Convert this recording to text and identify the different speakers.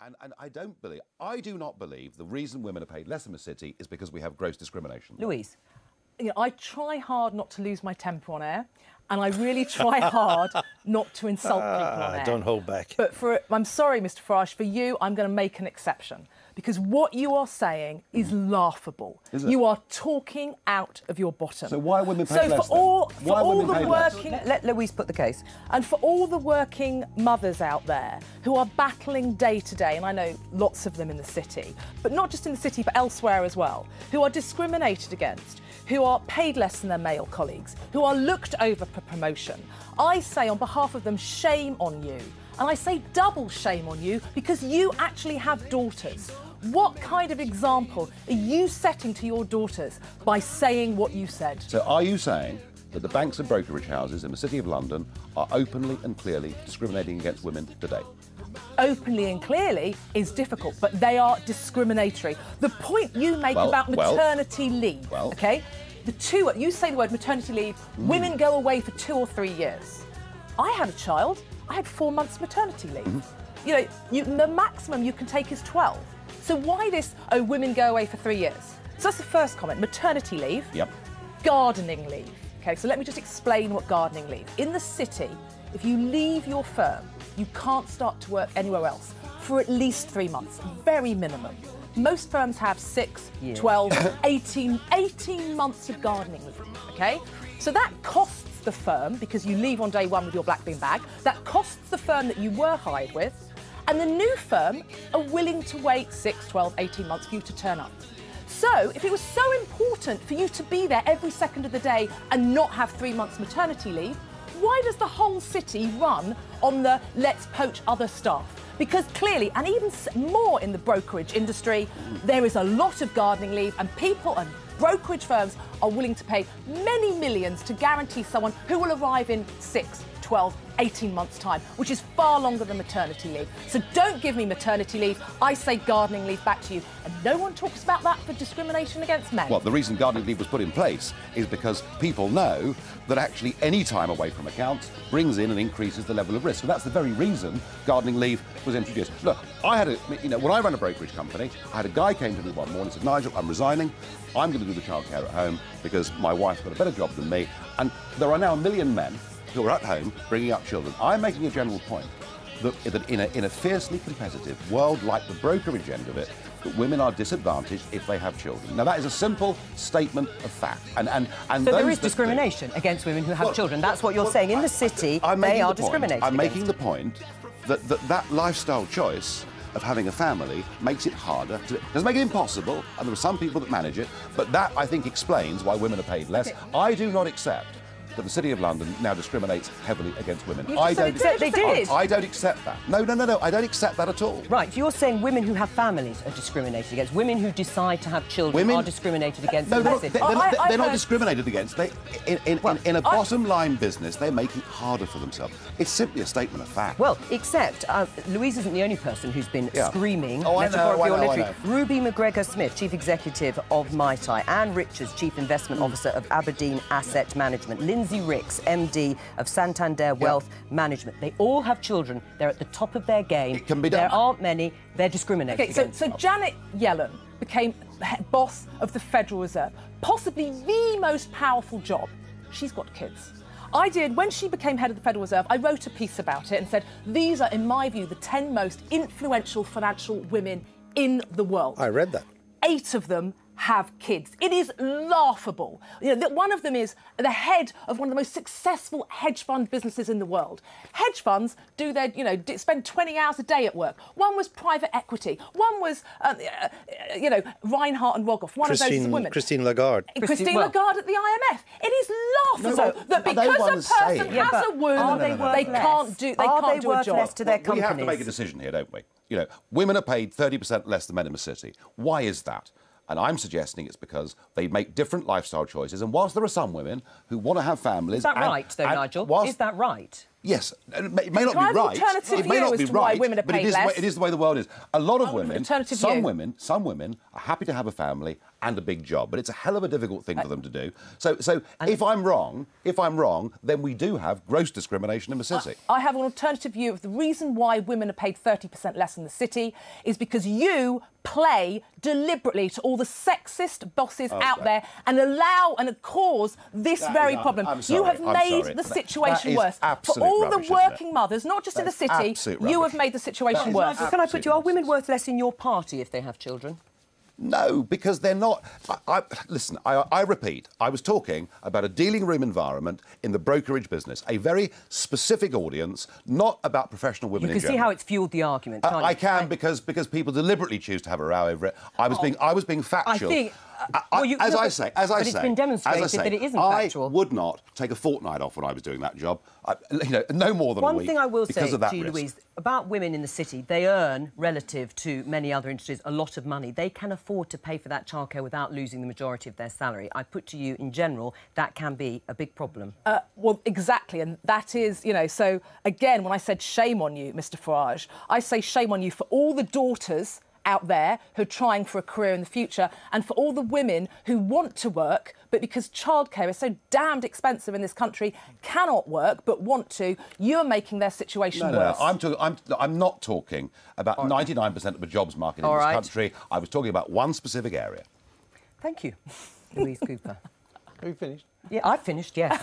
Speaker 1: And I do not believe the reason women are paid less in the city is because we have gross discrimination.
Speaker 2: Louise?
Speaker 3: You know, I try hard not to lose my temper on air, and I really try hard not to insult people on air.
Speaker 4: Don't hold back.
Speaker 3: But I'm sorry, Mr Farage, for you, I'm going to make an exception. Because what you are saying is laughable.
Speaker 1: Is it?
Speaker 3: You are talking out of your bottom.
Speaker 1: So why are women paid less?
Speaker 2: Let Louise put the case.
Speaker 3: And for all the working mothers out there who are battling day to day, and I know lots of them in the city, but not just in the city, but elsewhere as well, who are discriminated against, who are paid less than their male colleagues, who are looked over for promotion, I say on behalf of them, shame on you. And I say double shame on you because you actually have daughters. What kind of example are you setting to your daughters by saying what you said?
Speaker 1: So are you saying that the banks and brokerage houses in the City of London are openly and clearly discriminating against women today?
Speaker 3: Openly and clearly is difficult, but they are discriminatory. The point you make about maternity leave, OK? You say the word maternity leave, women go away for 2 or 3 years. I had a child, I had 4 months maternity leave. You know, the maximum you can take is 12. So why this, women go away for 3 years? So that's the first comment, maternity leave.
Speaker 1: Yep.
Speaker 3: Gardening leave. OK, so let me just explain what gardening leave. In the city, if you leave your firm, you can't start to work anywhere else for at least 3 months, very minimum. Most firms have 6, 12, 18 months of gardening leave, OK? So that costs the firm, because you leave on day one with your black bin bag, that costs the firm that you were hired with, and the new firm are willing to wait 6, 12, 18 months for you to turn up. So if it was so important for you to be there every second of the day and not have 3 months maternity leave, why does the whole city run on the let's poach other staff? Because clearly, and even more in the brokerage industry, there is a lot of gardening leave, and people and brokerage firms are willing to pay many millions to guarantee someone who will arrive in 6, 12, 18 months' time, which is far longer than maternity leave. So don't give me maternity leave. I say gardening leave back to you. And no one talks about that for discrimination against men.
Speaker 1: Well, the reason gardening leave was put in place is because people know that actually any time away from accounts brings in and increases the level of risk. So that's the very reason gardening leave was introduced. Look, when I ran a brokerage company, I had a guy came to me one morning and said, Nigel, I'm resigning. I'm going to do the childcare at home because my wife's got a better job than me. And there are now 1 million men who are at home bringing up children. I'm making a general point that in a fiercely competitive world like the brokerage end of it, that women are disadvantaged if they have children. Now, that is a simple statement of fact. So
Speaker 2: there is discrimination against women who have children. That's what you're saying. In the city, they are discriminated
Speaker 1: I'm making the point that lifestyle choice of having a family makes it harder. It doesn't make it impossible, and there are some people that manage it, but that, I think, explains why women are paid less. I do not accept that the City of London now discriminates heavily against women.
Speaker 2: I don't accept they did.
Speaker 1: I don't accept that. No, I don't accept that at all.
Speaker 2: Right, you're saying women who have families are discriminated against. Women who decide to have children are discriminated against.
Speaker 1: No, they're not discriminated against. In a bottom-line business, they make it harder for themselves. It's simply a statement of fact.
Speaker 2: Well, except Louise isn't the only person who's been screaming.
Speaker 1: I know.
Speaker 2: Ruby McGregor-Smith, Chief Executive of Mai Tai, Anne Richards, Chief Investment Officer of Aberdeen Asset Management, Lindsay Ricks, MD of Santander Wealth Management. They all have children. They're at the top of their game.
Speaker 1: It can be done.
Speaker 2: There aren't many. They're discriminated against.
Speaker 3: So Janet Yellen became boss of the Federal Reserve, possibly the most powerful job. She's got kids. When she became head of the Federal Reserve, I wrote a piece about it and said, these are, in my view, the 10 most influential financial women in the world.
Speaker 4: I read that.
Speaker 3: 8 of them have kids. It is laughable. One of them is the head of one of the most successful hedge fund businesses in the world. Hedge funds spend 20 hours a day at work. One was private equity. One was, Reinhardt and Rogoff. One of those is a woman.
Speaker 4: Christine Lagarde.
Speaker 3: Christine Lagarde at the IMF. It is laughable that because a person has a wound, they can't do a job.
Speaker 2: To their companies?
Speaker 1: We have to make a decision here, don't we? Women are paid 30% less than men in the city. Why is that? And I'm suggesting it's because they make different lifestyle choices. And whilst there are some women who want to have families...
Speaker 2: Is that right, though, Nigel? Is that right?
Speaker 1: Yes, it may not
Speaker 3: Can I have
Speaker 1: be
Speaker 3: an
Speaker 1: right.
Speaker 3: alternative
Speaker 1: It may
Speaker 3: view
Speaker 1: not
Speaker 3: as
Speaker 1: be
Speaker 3: to why
Speaker 1: right,
Speaker 3: women are
Speaker 1: but
Speaker 3: paid
Speaker 1: it is the way the world is. A lot of women,
Speaker 3: alternative
Speaker 1: some
Speaker 3: view.
Speaker 1: women are happy to have a family and a big job, but it's a hell of a difficult thing for them to do. So if I'm wrong, then we do have gross discrimination in the city.
Speaker 3: I have an alternative view of the reason why women are paid 30% less in the city is because you play deliberately to all the sexist bosses out there and allow and cause this very problem. You have made the situation worse. For all the working mothers, not just in the city, you have made the situation worse.
Speaker 2: Can I put you, are women worth less in your party if they have children?
Speaker 1: No, because they're not. Listen, I repeat, I was talking about a dealing room environment in the brokerage business, a very specific audience, not about professional women in general.
Speaker 2: You can see how it's fueled the argument, can't you?
Speaker 1: I can, because people deliberately choose to have a row over it. I was being factual.
Speaker 2: I think...
Speaker 1: It's
Speaker 2: been demonstrated that it isn't factual.
Speaker 1: I would not take a fortnight off when I was doing that job. No more than a week.
Speaker 2: One thing I will say
Speaker 1: of that
Speaker 2: to you,
Speaker 1: risk.
Speaker 2: Louise, about women in the city, they earn, relative to many other industries, a lot of money. They can afford to pay for that childcare without losing the majority of their salary. I put to you, in general, that can be a big problem.
Speaker 3: Well, exactly, and that is, so, again, when I said shame on you, Mr Farage, I say shame on you for all the daughters out there who are trying for a career in the future and for all the women who want to work but because childcare is so damned expensive in this country, cannot work but want to, you're making their situation worse.
Speaker 1: I'm not talking about 99% of the jobs market in this country. I was talking about one specific area.
Speaker 2: Thank you, Louise Cooper.
Speaker 4: Have you finished?
Speaker 2: Yeah, I've finished, yes.